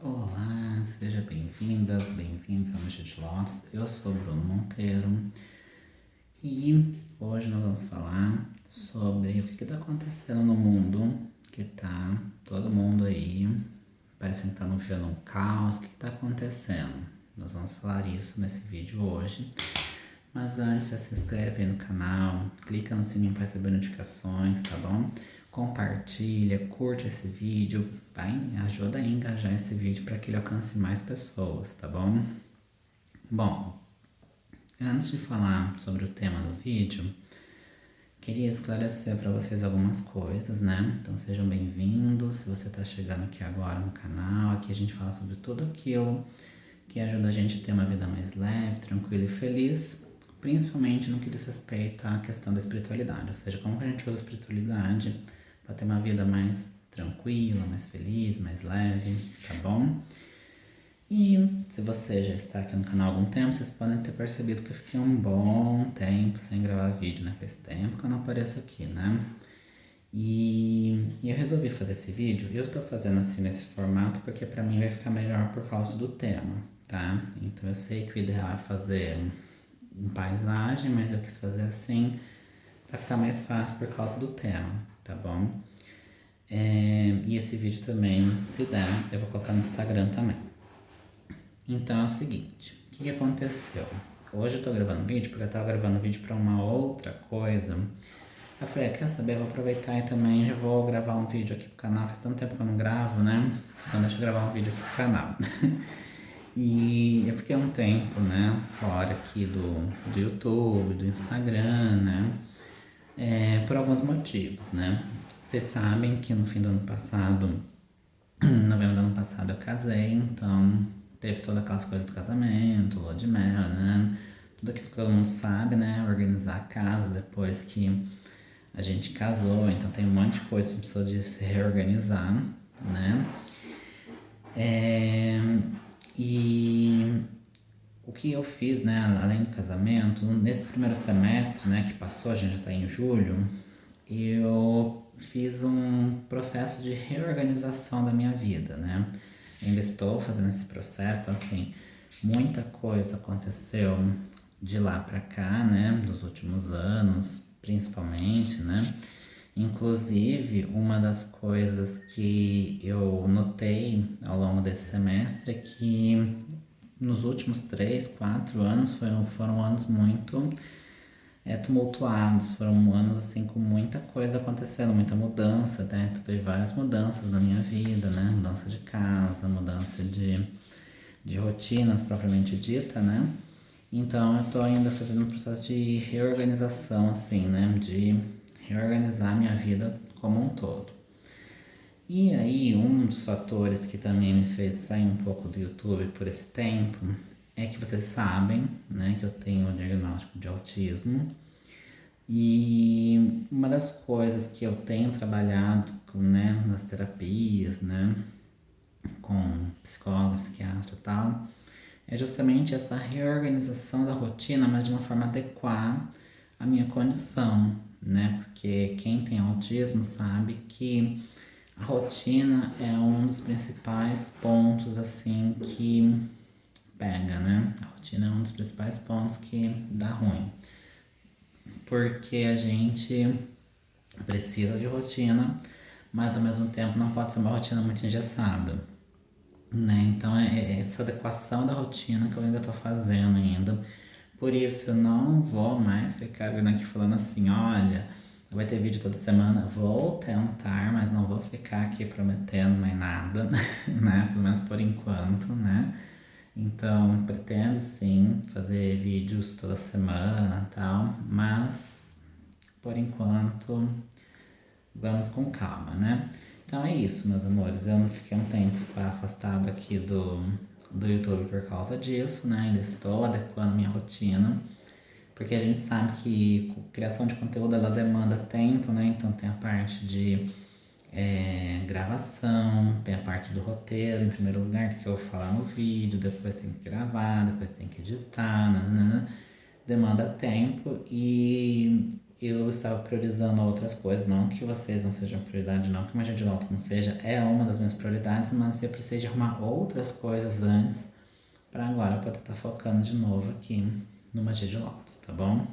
Olá, seja bem-vindas, bem-vindos ao Mexer de Lotus. Eu sou o Bruno Monteiro e hoje nós vamos falar sobre o que está acontecendo no mundo, que tá todo mundo aí parecendo que tá vivendo um caos. O que está acontecendo? Nós vamos falar isso nesse vídeo hoje. Mas antes, já se inscreve aí no canal, clica no sininho para receber notificações, tá bom? Compartilha, curte esse vídeo, ajuda a engajar esse vídeo para que ele alcance mais pessoas, tá bom? Bom, antes de falar sobre o tema do vídeo, queria esclarecer para vocês algumas coisas, né? Então sejam bem-vindos, se você está chegando aqui agora no canal, aqui a gente fala sobre tudo aquilo que ajuda a gente a ter uma vida mais leve, tranquila e feliz, principalmente no que diz respeito à questão da espiritualidade, ou seja, como que a gente usa a espiritualidade para ter uma vida mais tranquila, mais feliz, mais leve, tá bom? E se você já está aqui no canal há algum tempo, vocês podem ter percebido que eu fiquei um bom tempo sem gravar vídeo, né? Faz tempo que eu não apareço aqui, né? E eu resolvi fazer esse vídeo. Eu estou fazendo assim nesse formato porque para mim vai ficar melhor por causa do tema, tá? Então eu sei que o ideal é fazer em paisagem, mas eu quis fazer assim para ficar mais fácil por causa do tema, tá bom? E esse vídeo também, se der, eu vou colocar no Instagram também. Então é o seguinte, o que aconteceu? Hoje eu tô gravando vídeo porque eu tava gravando vídeo para uma outra coisa. Eu falei, quer saber, eu vou aproveitar e também já vou gravar um vídeo aqui pro canal. Faz tanto tempo que eu não gravo, né? Então deixa eu gravar um vídeo aqui pro canal. E eu fiquei um tempo, né, fora aqui do YouTube, do Instagram, né? Por alguns motivos, né? Vocês sabem que no fim do ano passado, em novembro do ano passado, eu casei, então teve todas aquelas coisas do casamento, lua de mel, né? Tudo aquilo que todo mundo sabe, né? Organizar a casa depois que a gente casou, então tem um monte de coisa que precisou de se reorganizar, né? E o que eu fiz, né, além do casamento, nesse primeiro semestre, né, que passou, a gente já está em julho, eu fiz um processo de reorganização da minha vida, né? Ainda estou fazendo esse processo, então, assim, muita coisa aconteceu de lá para cá, né, dos últimos anos, principalmente, né? Inclusive, uma das coisas que eu notei ao longo desse semestre é que nos últimos 3, 4 anos foram anos muito tumultuados, foram anos assim com muita coisa acontecendo, muita mudança, né? Teve várias mudanças na minha vida, né? Mudança de casa, mudança de rotinas propriamente dita, né? Então eu tô ainda fazendo um processo de reorganização, assim, né? De reorganizar minha vida como um todo. E aí, um dos fatores que também me fez sair um pouco do YouTube por esse tempo é que vocês sabem, né, que eu tenho o diagnóstico de autismo. E uma das coisas que eu tenho trabalhado com, né, nas terapias, né, com psicólogo, psiquiatra e tal, é justamente essa reorganização da rotina, mas de uma forma a adequar a minha condição, né? Porque quem tem autismo sabe que a rotina é um dos principais pontos assim que pega, né? A rotina é um dos principais pontos que dá ruim. Porque a gente precisa de rotina, mas ao mesmo tempo não pode ser uma rotina muito engessada, né? Então é essa adequação da rotina que eu ainda tô fazendo ainda. Por isso eu não vou mais ficar vindo aqui falando assim, olha, vai ter vídeo toda semana. Vou tentar, mas não vou ficar aqui prometendo mais nada, né? Pelo menos por enquanto, né? Então, pretendo sim fazer vídeos toda semana e tal, mas por enquanto vamos com calma, né? Então é isso, meus amores. Eu não fiquei um tempo afastado aqui do YouTube por causa disso, né? Ainda estou adequando minha rotina, porque a gente sabe que criação de conteúdo ela demanda tempo, né? Então tem a parte de gravação, tem a parte do roteiro, em primeiro lugar, que eu vou falar no vídeo, depois tem que gravar, depois tem que editar, nanana. Demanda tempo e eu estava priorizando outras coisas, não que vocês não sejam prioridade, não que magia de lótus não seja, é uma das minhas prioridades, mas eu preciso de arrumar outras coisas antes para agora poder estar focando de novo aqui no magia de lótus, tá bom?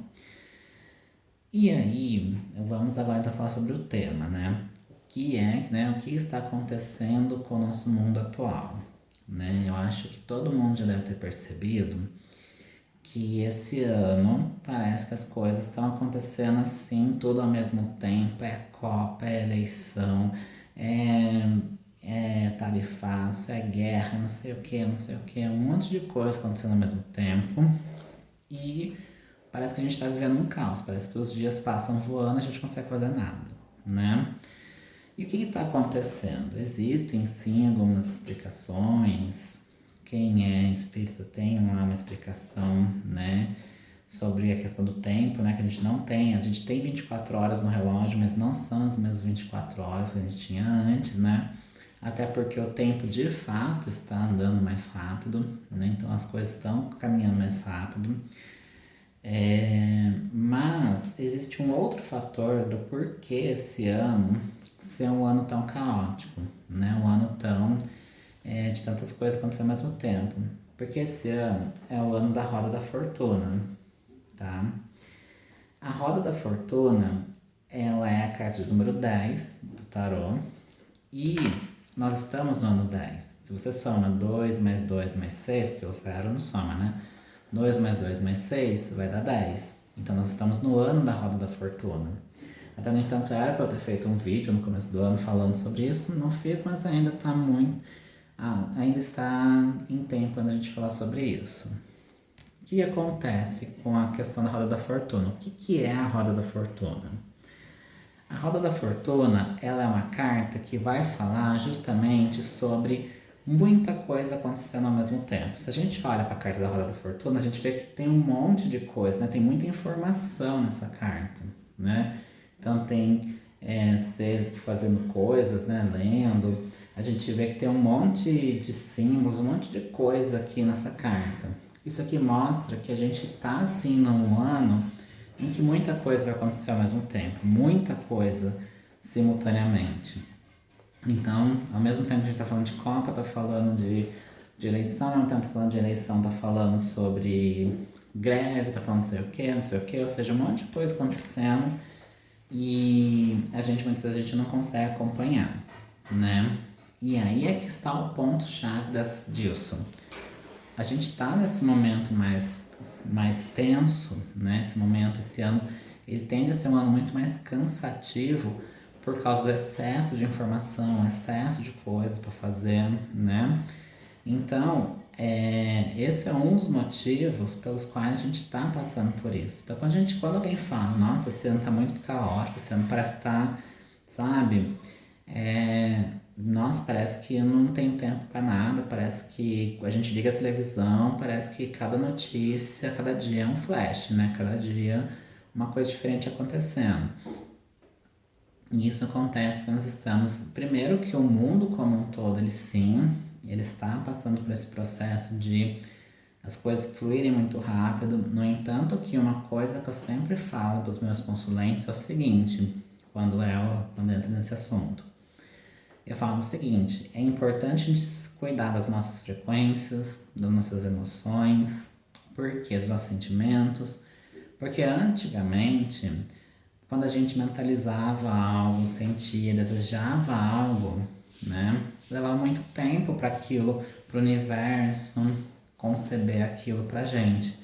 E aí, vamos agora então falar sobre o tema, né? O que está acontecendo com o nosso mundo atual, né? Eu acho que todo mundo já deve ter percebido que esse ano parece que as coisas estão acontecendo assim, tudo ao mesmo tempo, é Copa, é eleição, é tarifaço, é guerra, não sei o que, não sei o que, um monte de coisa acontecendo ao mesmo tempo. E parece que a gente está vivendo um caos, parece que os dias passam voando e a gente não consegue fazer nada, né? E o que está acontecendo? Existem sim algumas explicações. Quem é espírita tem lá uma explicação, né? Sobre a questão do tempo, né? Que a gente tem 24 horas no relógio, mas não são as mesmas 24 horas que a gente tinha antes, né? Até porque o tempo de fato está andando mais rápido, né? Então as coisas estão caminhando mais rápido. Mas existe um outro fator do porquê esse ano ser um ano tão caótico, né? Um ano tão de tantas coisas acontecendo ao mesmo tempo. Porque esse ano é o ano da Roda da Fortuna, tá? A Roda da Fortuna, ela é a carta de número 10 do tarô e nós estamos no ano 10. Se você soma 2 mais 2 mais 6, porque o zero não soma, né? 2 mais 2 mais 6 vai dar 10. Então nós estamos no ano da Roda da Fortuna. Até no entanto era para eu ter feito um vídeo no começo do ano falando sobre isso, não fiz, mas ainda está ainda está em tempo quando a gente falar sobre isso. O que acontece com a questão da Roda da Fortuna? O que é a Roda da Fortuna? A Roda da Fortuna, ela é uma carta que vai falar justamente sobre muita coisa acontecendo ao mesmo tempo. Se a gente olha para a carta da Roda da Fortuna, a gente vê que tem um monte de coisa, né? Tem muita informação nessa carta, né? Então tem seres que fazendo coisas, né? Lendo. A gente vê que tem um monte de símbolos, um monte de coisa aqui nessa carta. Isso aqui mostra que a gente está assim num ano em que muita coisa vai acontecer ao mesmo tempo, muita coisa simultaneamente. Então, ao mesmo tempo que a gente está falando de Copa, está falando de eleição, ao mesmo tempo que está falando de eleição, está falando sobre greve, está falando não sei o que, ou seja, um monte de coisa acontecendo e muitas vezes a gente não consegue acompanhar, né? E aí é que está o ponto-chave disso. A gente está nesse momento mais tenso, né? Esse ano, ele tende a ser um ano muito mais cansativo por causa do excesso de informação, excesso de coisa para fazer, né? Então, esse é um dos motivos pelos quais a gente está passando por isso. Então, quando alguém fala, nossa, esse ano está muito caótico, esse ano parece estar, sabe? Nossa, parece que não tem tempo para nada, parece que a gente liga a televisão, parece que cada notícia, cada dia é um flash, né? Cada dia uma coisa diferente acontecendo. E isso acontece porque nós estamos, primeiro que o mundo como um todo, ele está passando por esse processo de as coisas fluírem muito rápido. No entanto, que uma coisa que eu sempre falo para os meus consulentes é o seguinte, quando entra nesse assunto. Eu falo o seguinte, é importante a gente cuidar das nossas frequências, das nossas emoções, dos nossos sentimentos, porque antigamente, quando a gente mentalizava algo, sentia, desejava algo, né, levava muito tempo para aquilo, para o universo conceber aquilo pra gente.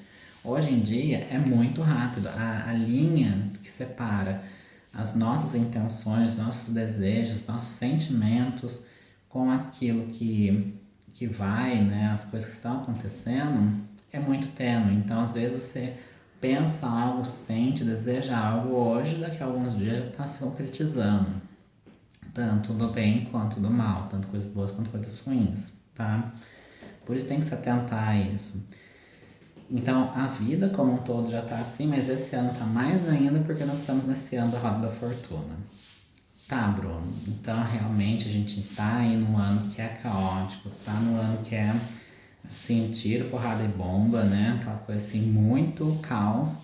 Hoje em dia é muito rápido, a linha que separa as nossas intenções, nossos desejos, nossos sentimentos com aquilo que vai, né, as coisas que estão acontecendo, é muito tênue. Então, às vezes você pensa algo, sente, deseja algo hoje, daqui a alguns dias já está se concretizando. Tanto do bem quanto do mal, tanto coisas boas quanto coisas ruins, tá? Por isso tem que se atentar a isso. Então, a vida como um todo já está assim, mas esse ano está mais ainda porque nós estamos nesse ano da Roda da Fortuna. Tá, Bruno. Então, realmente, a gente tá aí num ano que é caótico, tá num ano que é, assim, tiro, porrada e bomba, né? Aquela coisa assim, muito caos.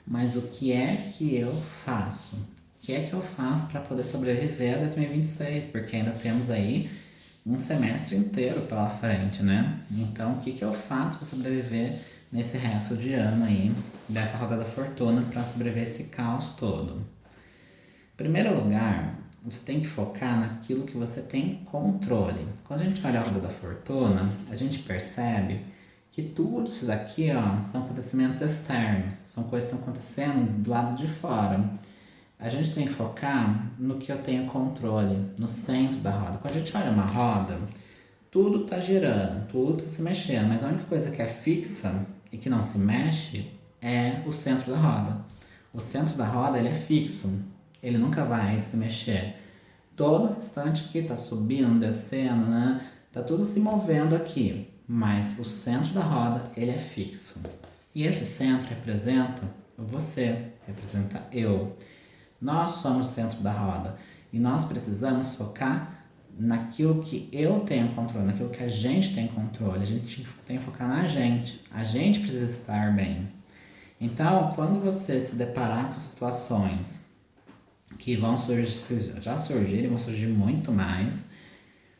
Mas o que é que eu faço? O que é que eu faço para poder sobreviver a 2026? Porque ainda temos aí um semestre inteiro pela frente, né? Então, o que que eu faço para sobreviver nesse resto de ano aí, dessa roda da fortuna, para sobreviver esse caos todo? Em primeiro lugar, você tem que focar naquilo que você tem controle. Quando a gente olha a roda da fortuna, a gente percebe que tudo isso daqui, ó, são acontecimentos externos, são coisas que estão acontecendo do lado de fora. A gente tem que focar no que eu tenho controle, no centro da roda. Quando a gente olha uma roda, tudo está girando, tudo está se mexendo, mas a única coisa que é fixa e que não se mexe é o centro da roda. O centro da roda ele é fixo, ele nunca vai se mexer. Todo o restante aqui está subindo, descendo, né? Tá tudo se movendo aqui, mas o centro da roda ele é fixo. E esse centro representa você, representa eu. Nós somos o centro da roda e nós precisamos focar naquilo que eu tenho controle, naquilo que a gente tem controle. A gente tem que focar na gente. A gente precisa estar bem. Então, quando você se deparar com situações que vão surgir, já surgiram e vão surgir muito mais,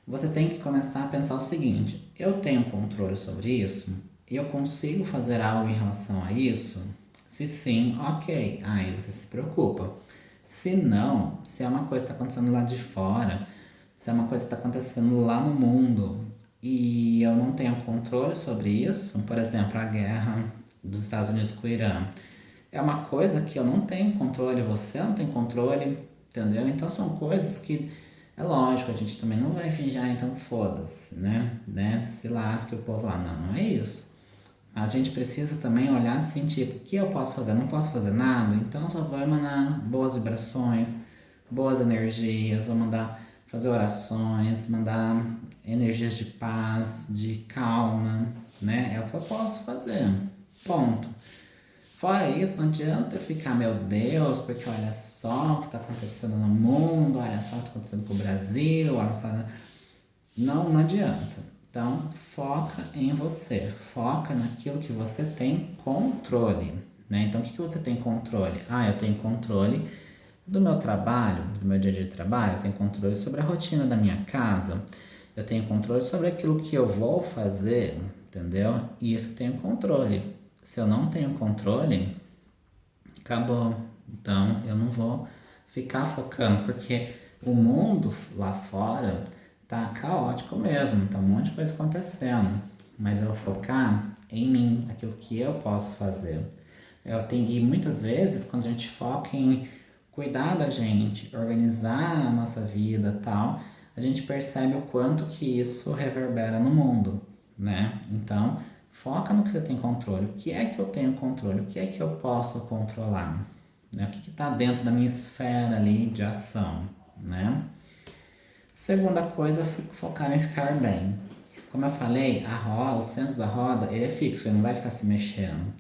você tem que começar a pensar o seguinte: eu tenho controle sobre isso? Eu consigo fazer algo em relação a isso? Se sim, ok, aí você se preocupa. Se não, se é uma coisa que está acontecendo lá de fora, se é uma coisa que está acontecendo lá no mundo e eu não tenho controle sobre isso, por exemplo, a guerra dos Estados Unidos com o Irã, é uma coisa que eu não tenho controle, você não tem controle, entendeu? Então são coisas que, é lógico, a gente também não vai fingir, então foda-se, né? Se lasque o povo lá, não é isso. A gente precisa também olhar assim, tipo, o que eu posso fazer? Não posso fazer nada, então eu só vou emanar boas vibrações, boas energias, vou mandar fazer orações, mandar energias de paz, de calma, né? É o que eu posso fazer. Ponto. Fora isso, não adianta ficar, meu Deus, porque olha só o que está acontecendo no mundo, olha só o que está acontecendo com o Brasil, olha só. Não adianta. Então, foca em você, foca naquilo que você tem controle, né? Então, o que você tem controle? Ah, eu tenho controle do meu trabalho, do meu dia a dia de trabalho, eu tenho controle sobre a rotina da minha casa, eu tenho controle sobre aquilo que eu vou fazer, entendeu? E isso eu tenho controle. Se eu não tenho controle, acabou. Então, eu não vou ficar focando, porque o mundo lá fora tá caótico mesmo, tá um monte de coisa acontecendo. Mas eu vou focar em mim, aquilo que eu posso fazer. Eu tenho que muitas vezes, quando a gente foca em cuidar da gente, organizar a nossa vida e tal, a gente percebe o quanto que isso reverbera no mundo, né? Então, foca no que você tem controle. O que é que eu tenho controle? O que é que eu posso controlar? Né? O que está dentro da minha esfera ali de ação, né? Segunda coisa, focar em ficar bem. Como eu falei, a roda, o centro da roda, ele é fixo, ele não vai ficar se mexendo.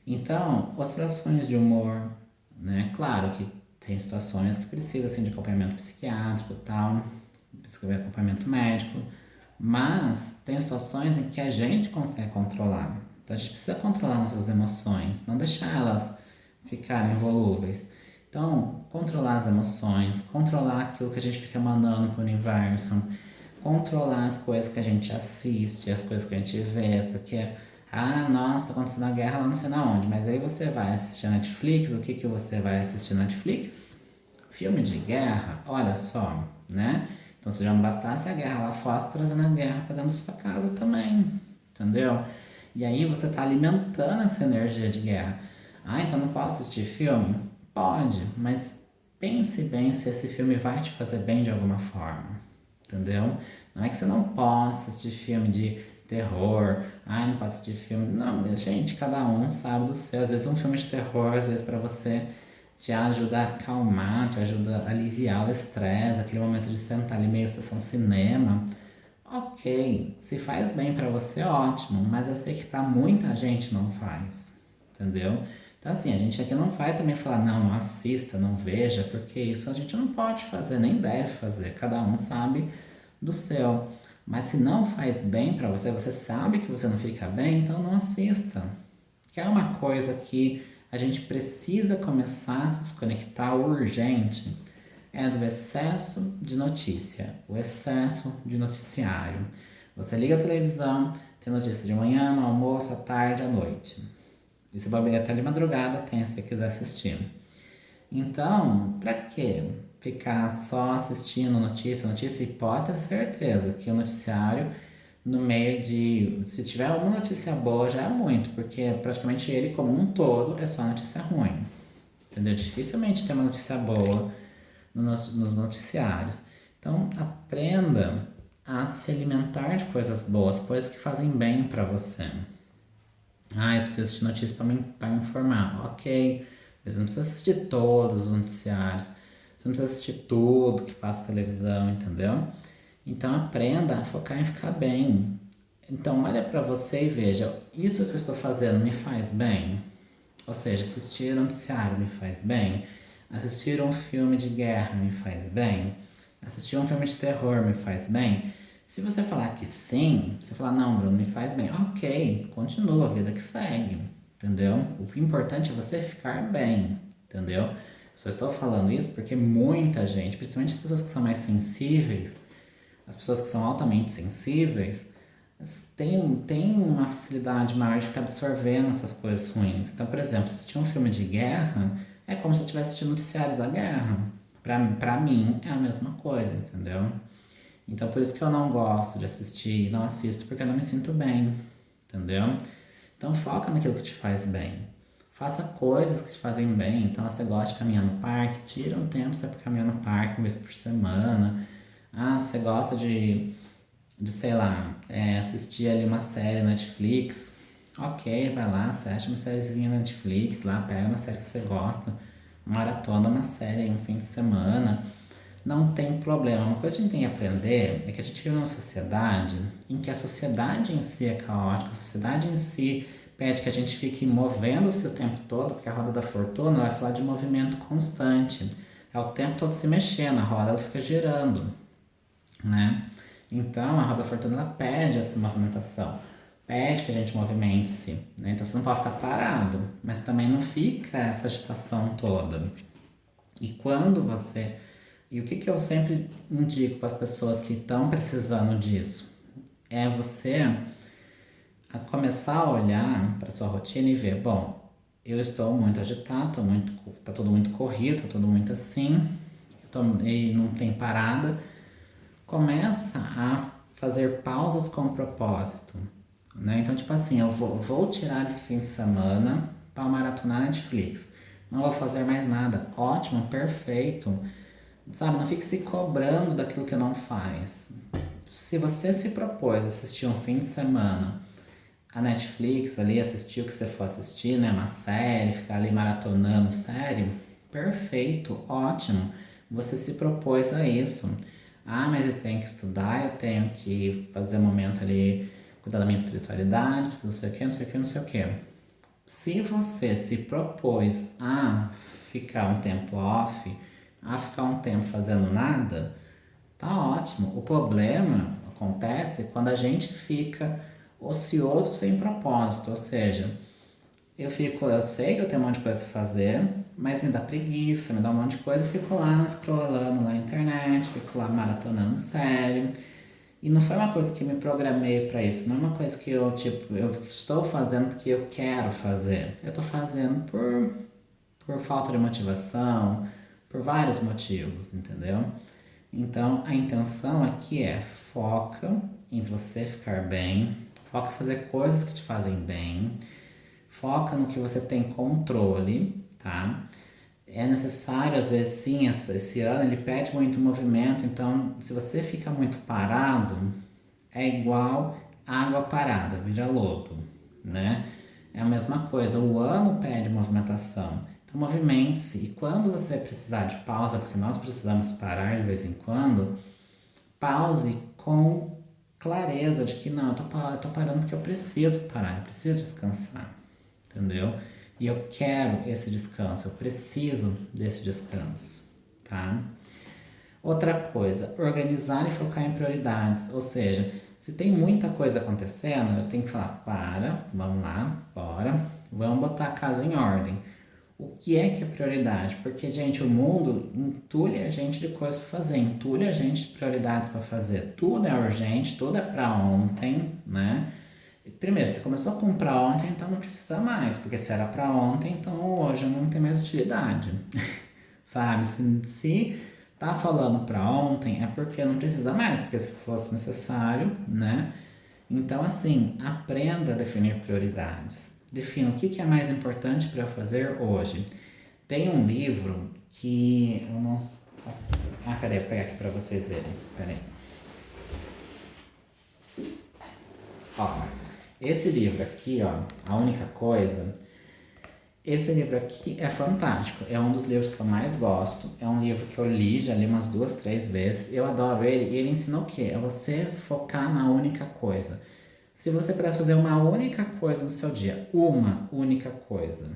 Então, oscilações de humor, né? Claro que tem situações que precisam assim, de acompanhamento psiquiátrico e tal, precisa de acompanhamento médico, mas tem situações em que a gente consegue controlar. Então a gente precisa controlar nossas emoções, não deixar elas ficarem volúveis. Então, controlar as emoções, controlar aquilo que a gente fica mandando para o universo, controlar as coisas que a gente assiste, as coisas que a gente vê, porque, ah, nossa, aconteceu uma guerra lá não sei na onde, mas aí você vai assistir a Netflix, o que que você vai assistir na Netflix? Filme de guerra, olha só, né? Então, se já não bastasse a guerra lá fora, você trazendo a guerra para dentro da sua casa também, entendeu? E aí você está alimentando essa energia de guerra. Ah, então não posso assistir filme? Pode, mas pense bem se esse filme vai te fazer bem de alguma forma, entendeu? Não é que você não possa assistir filme de terror, ah, não pode assistir filme. Não, gente, cada um sabe do seu. Às vezes um filme de terror, às vezes para você te ajuda a acalmar, te ajuda a aliviar o estresse, aquele momento de sentar ali meio sessão cinema. Ok, se faz bem pra você, ótimo, mas eu sei que pra muita gente não faz, entendeu? Então assim, a gente aqui não vai também falar, não assista, não veja, porque isso a gente não pode fazer, nem deve fazer, cada um sabe do seu. Mas se não faz bem pra você, você sabe que você não fica bem, então não assista. Que é uma coisa que a gente precisa começar a se desconectar. O urgente é do excesso de notícia, o excesso de noticiário. Você liga a televisão, tem notícia de manhã, no almoço, à tarde, à noite. E se bobear até de madrugada, tem se você quiser assistir. Então, pra quê? Ficar só assistindo notícia, e pode ter certeza que o noticiário, no meio de... Se tiver uma notícia boa, já é muito, porque praticamente ele, como um todo, é só notícia ruim. Entendeu? Dificilmente tem uma notícia boa nos noticiários. Então, aprenda a se alimentar de coisas boas, coisas que fazem bem pra você. Ah, eu preciso assistir notícias para me informar. Ok, mas não precisa assistir todos os noticiários. Você não precisa assistir tudo que passa na televisão, entendeu? Então aprenda a focar em ficar bem. Então olha para você e veja, isso que eu estou fazendo me faz bem? Ou seja, assistir um noticiário me faz bem? Assistir um filme de guerra me faz bem? Assistir um filme de terror me faz bem? Se você falar que sim, você falar, não, Bruno, me faz bem, ok, continua a vida que segue, entendeu? O importante é você ficar bem, entendeu? Eu só estou falando isso porque muita gente, principalmente as pessoas que são mais sensíveis, as pessoas que são altamente sensíveis, têm uma facilidade maior de ficar absorvendo essas coisas ruins. Então, por exemplo, assistir um filme de guerra é como se eu estivesse assistindo noticiário da guerra. Pra mim é a mesma coisa, entendeu? Então por isso que eu não gosto de assistir, não assisto porque eu não me sinto bem, entendeu? Então foca naquilo que te faz bem. Faça coisas que te fazem bem. Então você gosta de caminhar no parque, tira um tempo pra você caminhar no parque uma vez por semana. Ah, você gosta sei lá, assistir ali uma série na Netflix. Ok, vai lá, assiste uma sériezinha na Netflix, lá pega uma série que você gosta, maratona uma série aí um fim de semana. Não tem problema. Uma coisa que a gente tem que aprender é que a gente vive numa sociedade em que a sociedade em si é caótica, a sociedade em si pede que a gente fique movendo-se o tempo todo, porque a roda da fortuna vai falar de movimento constante. É o tempo todo se mexendo, a roda ela fica girando, né? Então a roda da fortuna ela pede essa movimentação, pede que a gente movimente-se, né? Então você não pode ficar parado, mas também não fica essa agitação toda. E quando você... E o que eu sempre indico para as pessoas que estão precisando disso? É você a começar a olhar para sua rotina e ver, bom, eu estou muito agitado, tá tudo muito corrido, tá tudo muito assim, e não tem parada. Começa a fazer pausas com propósito, né? Então, tipo assim, eu vou tirar esse fim de semana para maratonar Netflix. Não vou fazer mais nada. Ótimo, perfeito. Sabe, não fique se cobrando daquilo que não faz. Se você se propôs a assistir um fim de semana a Netflix ali, assistir o que você for assistir, né? Uma série, ficar ali maratonando série, perfeito, ótimo. Você se propôs a isso. Ah, mas eu tenho que estudar, eu tenho que fazer um momento ali, cuidar da minha espiritualidade, não sei o que, não sei o que, não sei o que. Se você se propôs a ficar um tempo off, a ficar um tempo fazendo nada, tá ótimo. O problema acontece quando a gente fica ocioso sem propósito, ou seja, eu sei que eu tenho um monte de coisa pra fazer, mas me dá preguiça, me dá um monte de coisa, eu fico lá scrollando na internet, fico lá maratonando série. E não foi uma coisa que me programei pra isso, não é uma coisa que eu estou fazendo porque eu quero fazer. Eu tô fazendo por falta de motivação, por vários motivos, entendeu? Então a intenção aqui é foca em você ficar bem, foca em fazer coisas que te fazem bem, foca no que você tem controle, tá? É necessário, às vezes sim, esse ano ele pede muito movimento, então se você fica muito parado, é igual água parada, vira lodo, né? É a mesma coisa, o ano pede movimentação. Então movimente-se. E quando você precisar de pausa, porque nós precisamos parar de vez em quando, pause com clareza de que não, eu tô parando porque eu preciso parar, eu preciso descansar, entendeu? E eu quero esse descanso, eu preciso desse descanso, tá? Outra coisa, organizar e focar em prioridades, ou seja, se tem muita coisa acontecendo, eu tenho que falar, vamos lá, bora, vamos botar a casa em ordem. O que é prioridade? Porque, gente, o mundo entulha a gente de coisas para fazer, entulha a gente de prioridades para fazer. Tudo é urgente, tudo é para ontem, né? Primeiro, você começou a comprar ontem, então não precisa mais, porque se era para ontem, então hoje não tem mais utilidade, sabe? Se tá falando para ontem, é porque não precisa mais, porque se fosse necessário, né? Então, assim, aprenda a definir prioridades. Defina o que é mais importante para eu fazer hoje. Tem um livro que eu não. Ah, peraí, vou pegar aqui para vocês verem. Peraí. Ó, esse livro aqui, ó, A Única Coisa. Esse livro aqui é fantástico. É um dos livros que eu mais gosto. É um livro que eu li, já li umas 2, 3 vezes. Eu adoro ele. E ele ensina o quê? É você focar na única coisa. Se você pudesse fazer uma única coisa no seu dia, uma única coisa,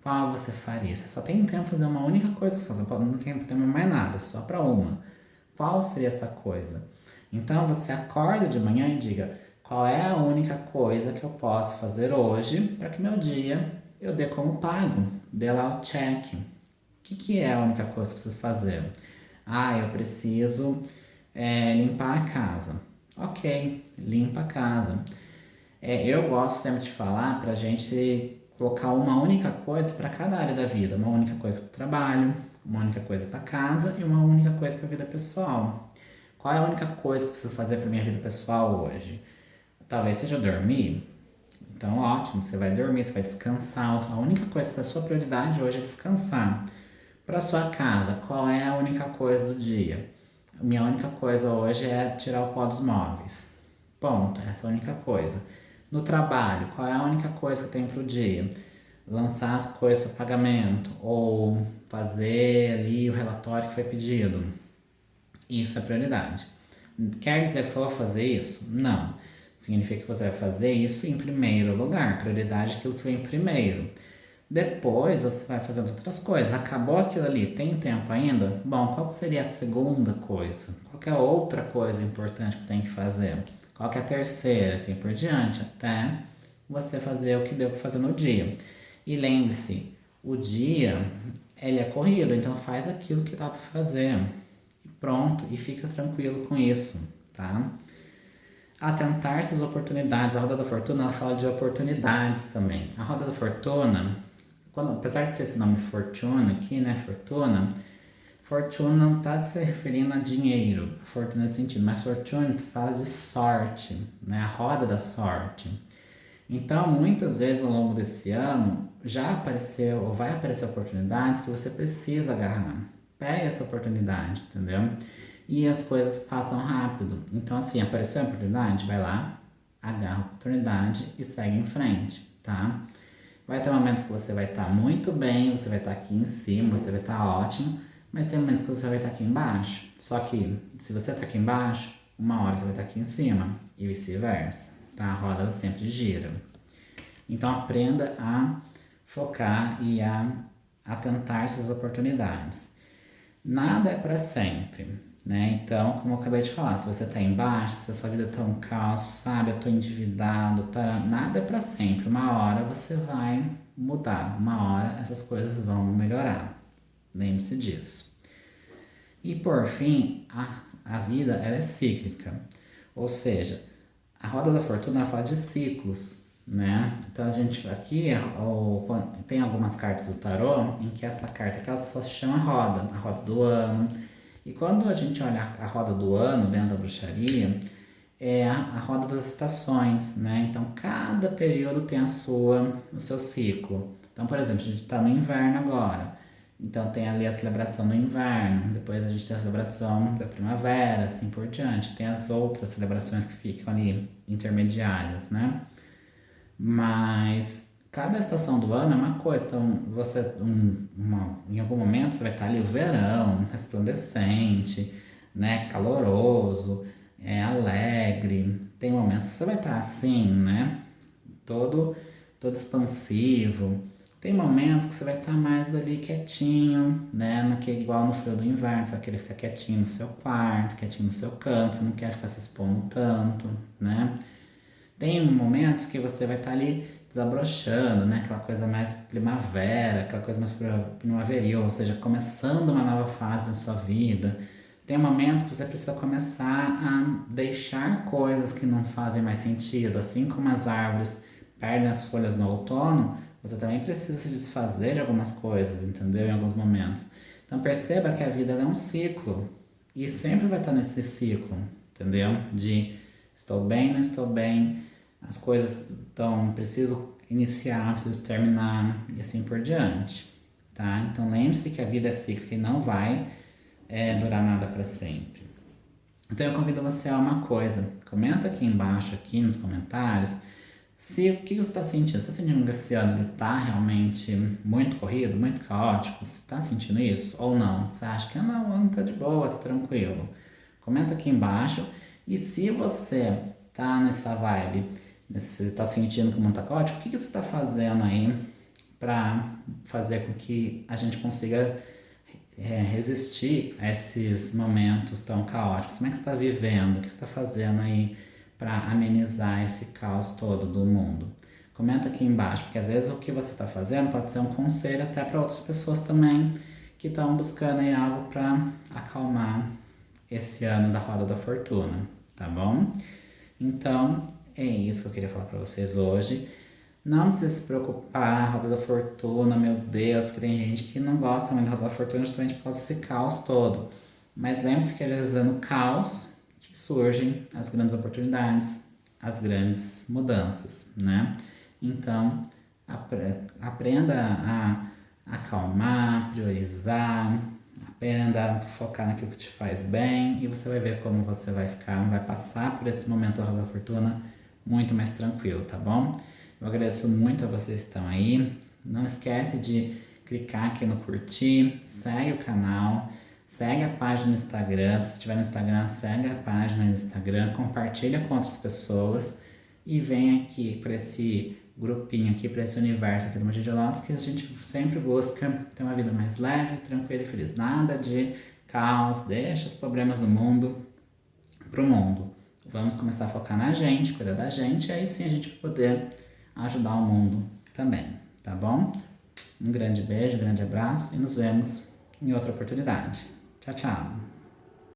qual você faria? Você só tem tempo para fazer uma única coisa só, não tem tempo mais nada, só para uma. Qual seria essa coisa? Então você acorda de manhã e diga: qual é a única coisa que eu posso fazer hoje para que meu dia eu dê como pago? Dê lá o check. O que é a única coisa que eu preciso fazer? Ah, eu preciso limpar a casa. Ok, limpa a casa. Eu gosto sempre de falar para a gente colocar uma única coisa para cada área da vida. Uma única coisa para o trabalho, uma única coisa para casa e uma única coisa para a vida pessoal. Qual é a única coisa que eu preciso fazer para minha vida pessoal hoje? Talvez seja dormir. Então, ótimo, você vai dormir, você vai descansar. A única coisa, a sua prioridade hoje é descansar. Para sua casa, qual é a única coisa do dia? Minha única coisa hoje é tirar o pó dos móveis. Ponto, essa é a única coisa. No trabalho, qual é a única coisa que eu tenho para o dia? Lançar as coisas para pagamento ou fazer ali o relatório que foi pedido. Isso é prioridade. Quer dizer que só vou fazer isso? Não. Significa que você vai fazer isso em primeiro lugar. Prioridade é aquilo que vem primeiro. Depois você vai fazendo outras coisas. Acabou aquilo ali, tem tempo ainda? Bom, qual seria a segunda coisa? Qual é a outra coisa importante que tem que fazer? Qual que é a terceira, assim por diante, até você fazer o que deu para fazer no dia. E lembre-se, o dia ele é corrido, então faz aquilo que dá para fazer. E pronto, e fica tranquilo com isso, tá? Atentar essas oportunidades. A Roda da Fortuna ela fala de oportunidades também. A Roda da Fortuna, apesar de ter esse nome Fortuna aqui, né? Fortuna não está se referindo a dinheiro, fortuna nesse sentido, mas fortuna fala de sorte, né? A roda da sorte. Então, muitas vezes ao longo desse ano, já apareceu ou vai aparecer oportunidades que você precisa agarrar. Pegue essa oportunidade, entendeu? E as coisas passam rápido. Então, assim, apareceu a oportunidade, vai lá, agarra a oportunidade e segue em frente, tá? Vai ter momentos que você vai estar muito bem, você vai estar aqui em cima, você vai estar ótimo, mas tem momentos que você vai estar aqui embaixo. Só que, se você está aqui embaixo, uma hora você vai estar aqui em cima e vice-versa, tá? A roda sempre gira. Então, aprenda a focar e a atentar essas oportunidades. Nada é para sempre, né? Então, como eu acabei de falar, se você está embaixo, se a sua vida está um caos, sabe, eu estou endividado, tá? Nada é para sempre. Uma hora você vai mudar, uma hora essas coisas vão melhorar. Lembre-se disso. E por fim, a vida ela é cíclica, ou seja, a roda da fortuna fala de ciclos, né? Então a gente aqui tem algumas cartas do tarô em que essa carta aqui ela só se chama a roda do ano. E quando a gente olha a roda do ano dentro da bruxaria, é a roda das estações, né? Então cada período tem o seu ciclo. Então, por exemplo, a gente está no inverno agora. Então tem ali a celebração do inverno, depois a gente tem a celebração da primavera, assim por diante. Tem as outras celebrações que ficam ali intermediárias, né? Mas cada estação do ano é uma coisa. Então em algum momento você vai estar ali o verão, resplandecente, né? Caloroso, alegre. Tem momentos que você vai estar assim, né? Todo expansivo. Tem momentos que você vai estar mais ali quietinho, né? Igual no frio do inverno, você vai querer ficar quietinho no seu quarto, quietinho no seu canto, você não quer ficar se expondo tanto, né? Tem momentos que você vai estar ali desabrochando, né? Aquela coisa mais primavera, aquela coisa mais primaveril, ou seja, começando uma nova fase na sua vida. Tem momentos que você precisa começar a deixar coisas que não fazem mais sentido, assim como as árvores perdem as folhas no outono, você também precisa se desfazer de algumas coisas, entendeu? Em alguns momentos. Então perceba que a vida ela é um ciclo e sempre vai estar nesse ciclo, entendeu? De estou bem, não estou bem, as coisas estão, preciso iniciar, preciso terminar e assim por diante, tá? Então lembre-se que a vida é cíclica e não vai durar nada para sempre. Então eu convido você a uma coisa, comenta aqui embaixo, aqui nos comentários, se o que você está sentindo, você está sentindo que esse ano está realmente muito corrido, muito caótico, você está sentindo isso ou não? Você acha que não, o ano está de boa, está tranquilo? Comenta aqui embaixo. E se você tá nessa vibe, você está sentindo que o mundo está caótico, o que você está fazendo aí para fazer com que a gente consiga resistir a esses momentos tão caóticos? Como é que você está vivendo? O que você está fazendo aí para amenizar esse caos todo do mundo? Comenta aqui embaixo, porque às vezes o que você está fazendo pode ser um conselho até para outras pessoas também que estão buscando aí algo para acalmar esse ano da Roda da Fortuna, tá bom? Então, é isso que eu queria falar para vocês hoje. Não precisa se preocupar, Roda da Fortuna, meu Deus, porque tem gente que não gosta muito da Roda da Fortuna justamente por causa desse caos todo. Mas lembre-se que às vezes é no caos que surgem as grandes oportunidades, as grandes mudanças, né? Então, aprenda a acalmar, priorizar, aprenda a focar naquilo que te faz bem e você vai ver como você vai ficar, vai passar por esse momento da Roda da Fortuna muito mais tranquilo, tá bom? Eu agradeço muito a vocês que estão aí. Não esquece de clicar aqui no curtir, segue o canal, segue a página no Instagram. Se estiver no Instagram, segue a página no Instagram, compartilha com outras pessoas e vem aqui para esse grupinho aqui, para esse universo aqui do Mogi de Lotus, que a gente sempre busca ter uma vida mais leve, tranquila e feliz. Nada de caos, deixa os problemas do mundo pro mundo. Vamos começar a focar na gente, cuidar da gente, e aí sim a gente vai poder ajudar o mundo também, tá bom? Um grande beijo, um grande abraço e nos vemos em outra oportunidade. Tchau, tchau!